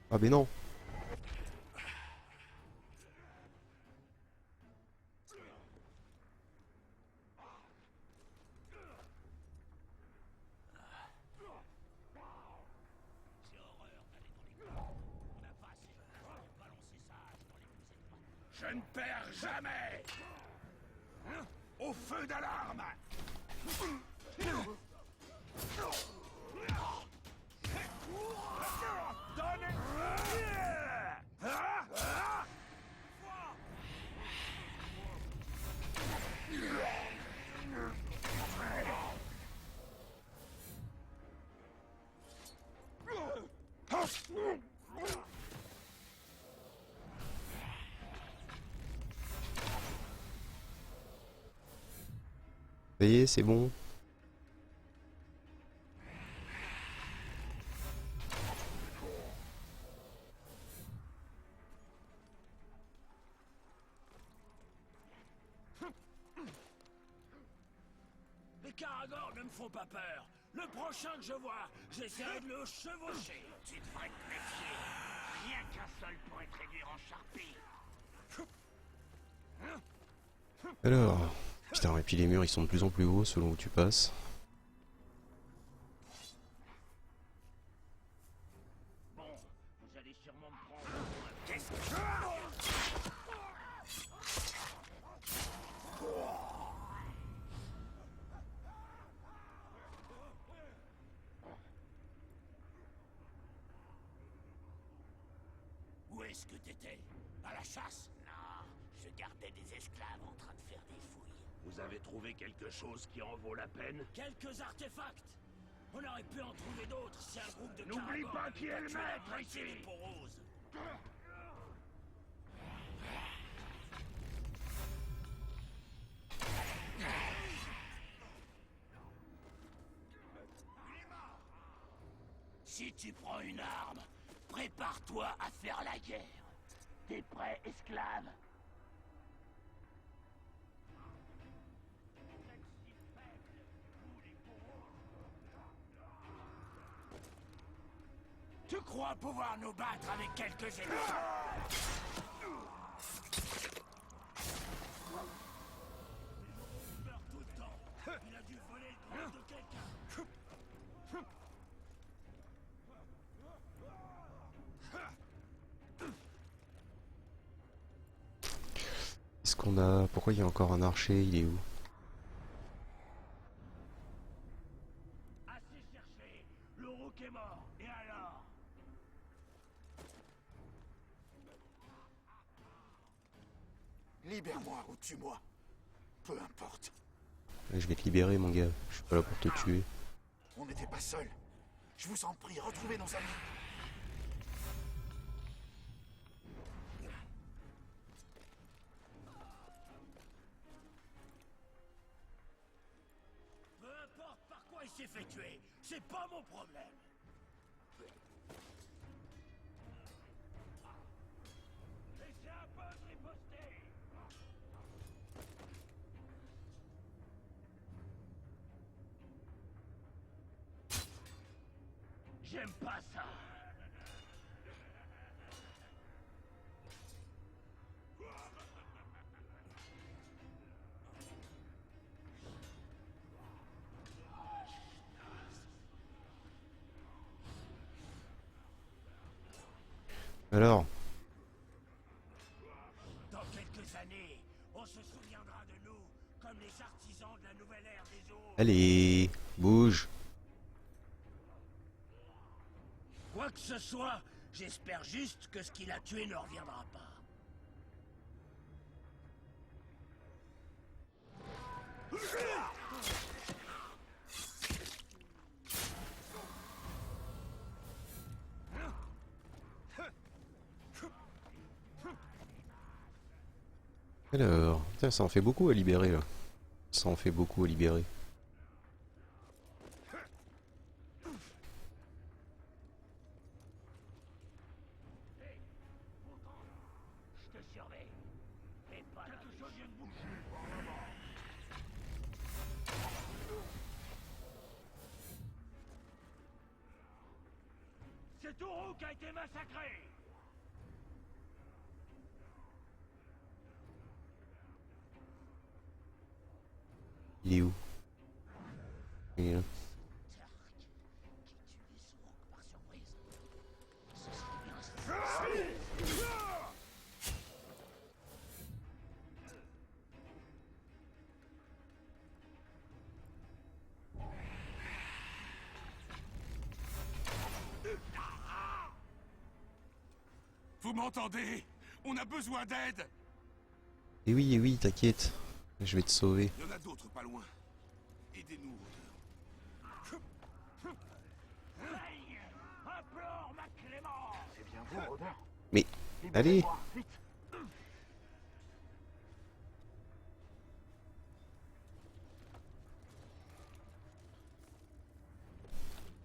Ah ben non. Je ne perds jamais. Au feu d'alarme. Ça y est, c'est bon. Les caragors ne me font pas peur. Le prochain que je vois, j'essaierai de le chevaucher. Tu devrais te méfier. Rien qu'un seul pourrait te réduire en charpie. Alors. Putain, et puis les murs ils sont de plus en plus hauts selon où tu passes. Bon, vous allez sûrement me prendre pour un... Qu'est-ce que... Où est-ce que t'étais? À la chasse? Non, je gardais des esclaves en train de faire des fouilles. Vous avez trouvé quelque chose qui en vaut la peine? Quelques artefacts. On aurait pu en trouver d'autres si un groupe de N'oublie pas qui est le maître ici. Si tu prends une arme, prépare-toi à faire la guerre. T'es prêt, esclave? Tu crois pouvoir nous battre avec quelques ennemis? Il meurt tout le temps. Il a dû voler le drone de quelqu'un. Est-ce qu'on a... Pourquoi il y a encore un archer? Il est où? Assez cherché. Le rook est mort. Et alors? Libère-moi ou tue-moi. Peu importe. Je vais te libérer mon gars. Je suis pas là pour te tuer. On n'était pas seuls. Je vous en prie, retrouvez nos amis. Peu importe par quoi il s'est fait tuer, c'est pas mon problème. Laissez un pote riposter. J'aime pas ça. Alors, Dans quelques années, on se souviendra de nous comme les artisans de la nouvelle ère des eaux. allez, bouge. Quoi que ce soit, j'espère juste que ce qu'il a tué ne reviendra pas. Alors, putain, ça en fait beaucoup à libérer là. Ça en fait beaucoup à libérer. Je te surveille. Mais pas quelque chose vient de bouger. C'est Uruk qui a été massacré. Il est où? Il est là. Tark, qui tue les Uruk par surprise. Ceci est bien. Vous m'entendez? On a besoin d'aide. Et oui, t'inquiète. Je vais te sauver. Il y en a d'autres pas loin. Aidez-nous, Rôdeur. Aïe! Implore ma clémence! C'est bien vous, Rôdeur. Mais, allez! Vite.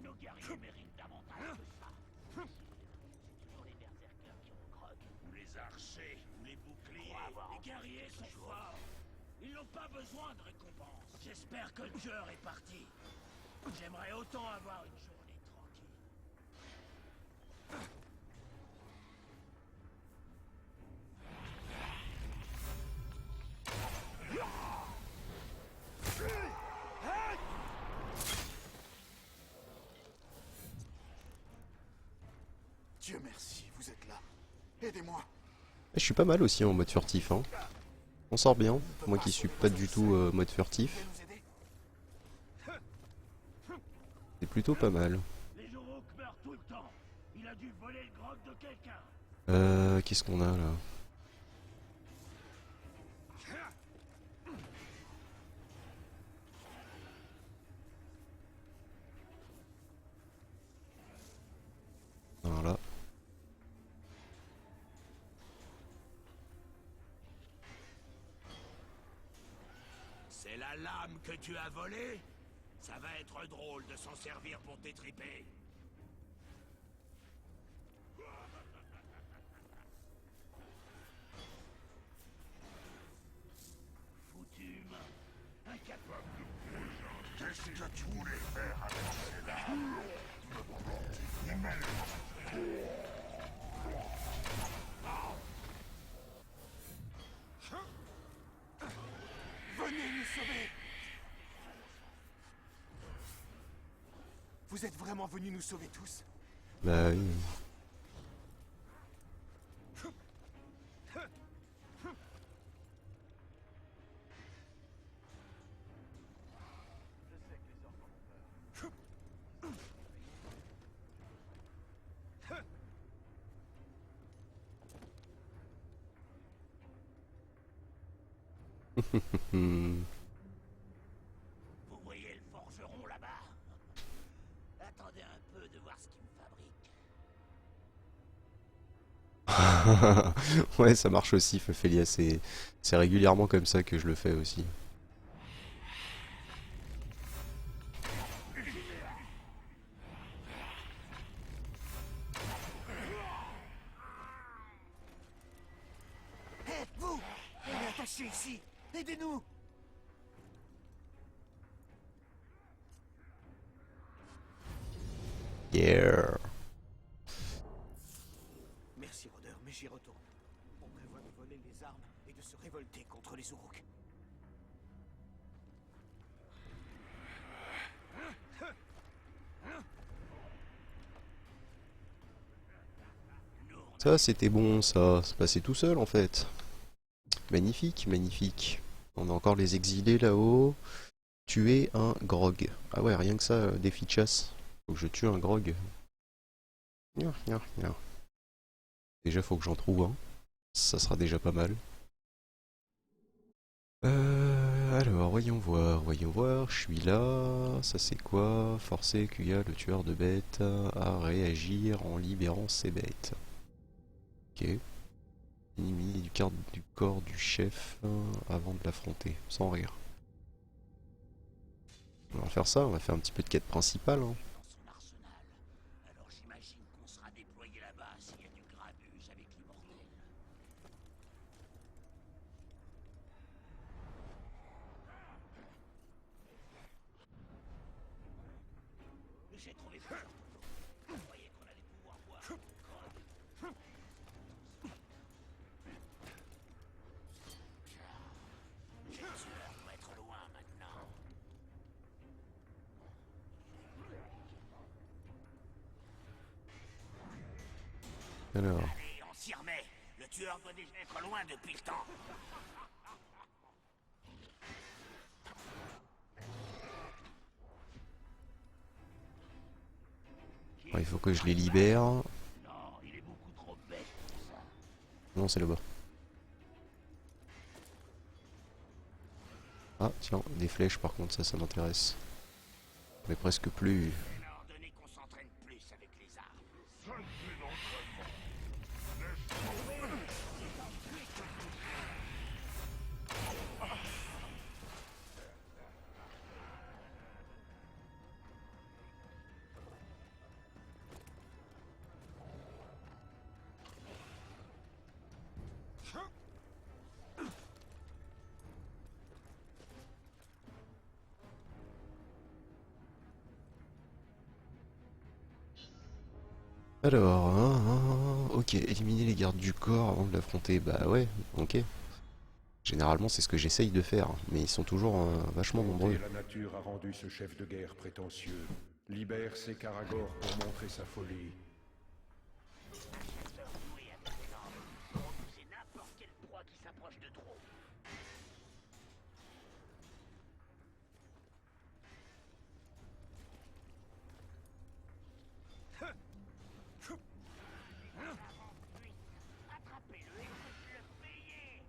Nos guerriers méritent davantage que ça. C'est toujours les berserkers qui ont grog. Ou les archers, ou les boucliers. Les guerriers sont forts. Ils n'ont pas besoin de récompense. J'espère que le tueur est parti. J'aimerais autant avoir une journée tranquille. Dieu merci, vous êtes là. Aidez-moi. Je suis pas mal aussi en mode furtif, hein. On sort bien, moi qui suis pas du tout mode Vous furtif. pouvez nous aider? C'est plutôt pas mal. Les Uruk meurent tout le temps. Il a dû voler le grog de quelqu'un. Qu'est-ce qu'on a là? Voilà. C'est la lame que tu as volée? Ça va être drôle de s'en servir pour t'étriper. Foutu humain, incapable. Qu'est-ce que tu voulais faire avec ces lames? Venez nous sauver. Vous êtes vraiment venus nous sauver tous? Bah oui. Hmm. Vous voyez le forgeron là-bas? Attendez un peu de voir ce qu'il me fabrique. Ouais, ça marche aussi, Ophélia. C'est régulièrement comme ça que je le fais aussi. Hé, vous! On est attachés ici. Aidez-nous. Yeah. Merci, Rôdeur, mais j'y retourne. On prévoit de voler les armes et de se révolter contre les Uruk. Ça, c'était bon, ça. C'est passé tout seul, en fait. Magnifique, magnifique. On a encore les exilés là-haut. Tuer un grog. Ah ouais, rien que ça, défi de chasse. Faut que je tue un grog. Nya, nya, nya. Déjà, faut que j'en trouve un. Ça sera déjà pas mal. Alors, voyons voir, je suis là, ça c'est quoi? Forcer Kuya, le tueur de bêtes, à réagir en libérant ses bêtes. Ok. Éliminer du corps du chef avant de l'affronter, sans rire. On va faire ça, on va faire un petit peu de quête principale. Hein. Dans son arsenal. Alors j'imagine qu'on sera déployé là-bas s'il y a du grabuge avec l'immortel. J'ai trouvé plusieurs photos. Vous croyez qu'on a des pouvoirs Alors, Allez, on s'y remet. Le tueur doit déjà être loin depuis le temps. il faut que je les libère. Non, il est beaucoup trop bête pour ça. Non, c'est là-bas. Ah, tiens, des flèches par contre, ça m'intéresse. Mais presque plus. Je vais leur donner qu'on s'entraîne plus avec les armes. Alors, ok, éliminer les gardes du corps avant de l'affronter. Bah ouais, ok. Généralement, c'est ce que j'essaye de faire, mais ils sont toujours vachement nombreux. La nature a rendu ce chef de guerre prétentieux. Libère ses Karagor pour montrer sa folie. C'est n'importe quelle proie qui s'approche de trop. Attrapez-le et faites-le payer.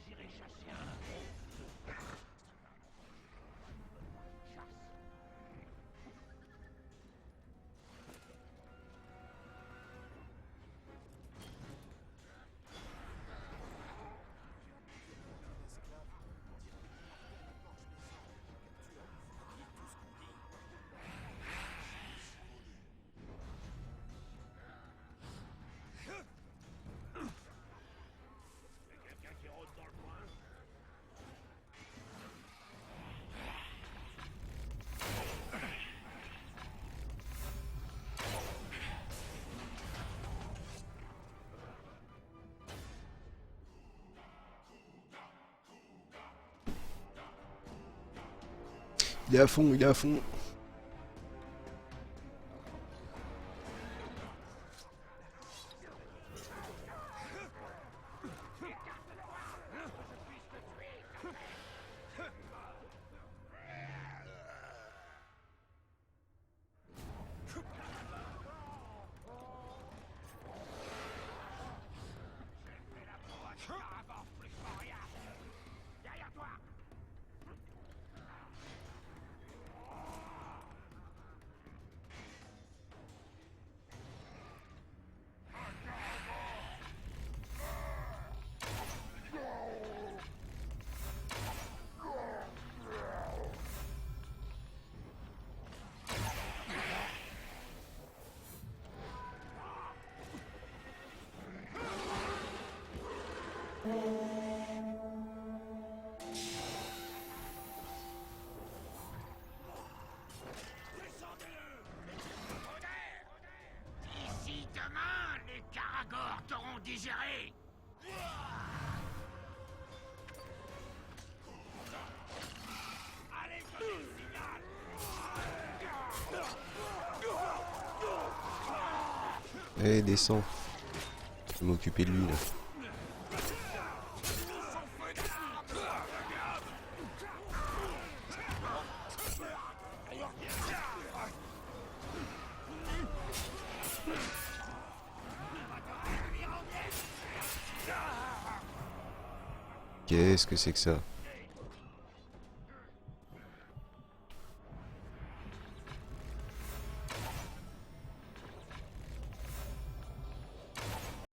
J'irai chasser un gros. Chasse. Quelqu'un qui rôde dans le coin? Il est à fond, il est à fond. Derrière toi! D'ici demain, les Karagor t'auront digéré. Allez, donnez le signal. Eh, descends. Je vais m'occuper de lui là. Qu'est-ce que c'est que ça?